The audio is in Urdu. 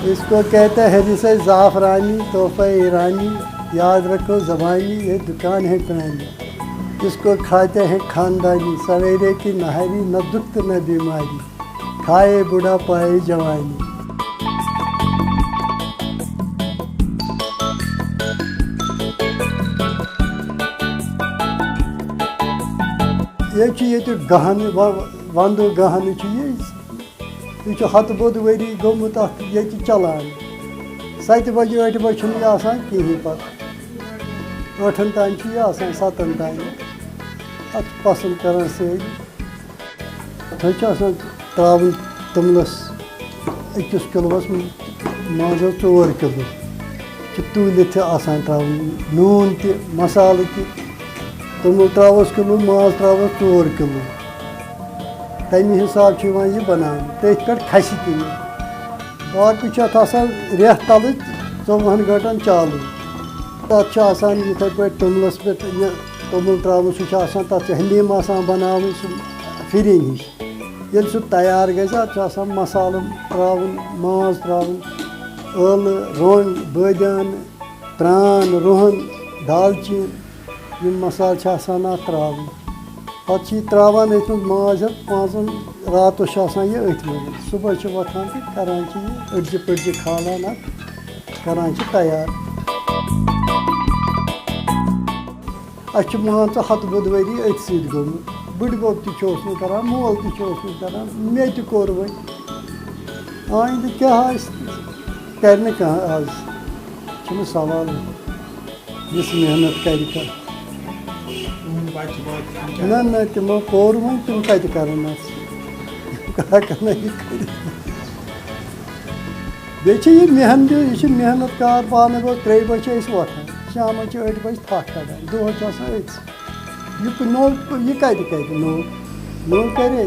اس کو کہتے ہیں حدیث زعفرانی تحفہ ایرانی، یاد رکھو زبانی یہ دکان ہے پرانی، اس کو کھاتے ہیں خاندانی، سویرے کی نہاری نہ دکھ نہ بیماری، کھائے بوڑھا پائے جوانی۔ یہ گہن وندو گہن یہ ہتھ بود وری گومت یہ چلان 7 بجے 8 بجے چھُنہٕ یہِ آسان کِہیٖنۍ پَتہٕ 8 تام چھُ یہِ آسان 7 تام اَتھ چھِ پسنٛد کران سٲری اَتھ چھِ آسان ترٛاوُن توٚملَس 1 کِلوَس منٛز 4 کِلوٗ چھِ توٗلِتھ تہِ آسان ترٛاوُن نوٗن تہِ مصالہٕ تہِ توٚمُل ترٛاووس کِلوٗ ماز ترٛاووس 4 کِلوٗ تَمہِ حِساب چھُ یِوان یہِ بَناونہٕ تٔتھۍ پٮ۪ٹھ کھَسہِ تہِ یہِ باقٕے چھُ اَتھ آسان رٮ۪تھ تَلٕچ 24 گٲنٛٹَن چالوٗ تَتھ چھُ آسان یِتھَے پٲٹھۍ توٚملَس پٮ۪ٹھ یہِ توٚمُل ترٛاوُن سُہ چھُ آسان تَتھ چھِ حلیٖم آسان بَناوٕنۍ سُہ پھِرِنۍ ہِش ییٚلہِ سُہ تیار گژھِ اَتھ چھُ آسان مصالہٕ ترٛاوُن ماز ترٛاوُن ٲلہٕ رۄنٛگ بٲدیانہٕ ترٛام رُہَن دالچیٖن یِم مصالہٕ چھِ آسان اَتھ ترٛاوٕنۍ پَتہٕ چھِ یہِ ترٛاوان أتھۍ منٛز ماز ہٮ۪تھ 5 راتَس چھُ آسان یہِ أتھۍ منٛز صُبحٲے چھِ وۄتھان تہٕ کَران چھِ یہِ أڑجہِ پٔڑجہِ کھالان اَتھ کَران چھِ تیار اَسہِ چھُ مان ژٕ ہَتھ بوٚدؤری أتھۍ سۭتۍ گوٚمُت بٕڈِبَب تہِ چھُ اوسمُت کَران مول تہِ چھُ اوسمُت کَران مےٚ تہِ کوٚر وۄنۍ آیِندٕ کیٛاہ آسہِ کَرِ نہٕ کانٛہہ آز چھُنہٕ سوالٕے یُس محنت کَرِ کانٛہہ نہ تِمو کوٚر وۄنۍ تِم کَتہِ کَرَن اَتھ تِم ہٮ۪کَن نہٕ یہِ کٔرِتھ بیٚیہِ چھِ یہِ محنت کار پانہٕ گوٚو 3 بجہِ چھِ أسۍ وۄتھان شامَن چھِ 8 بجہِ تھَکھ کَڑان دۄہَس چھِ آسان أتھۍ یہِ نوٚو یہِ کَتہِ کَرِ نوٚو کَرے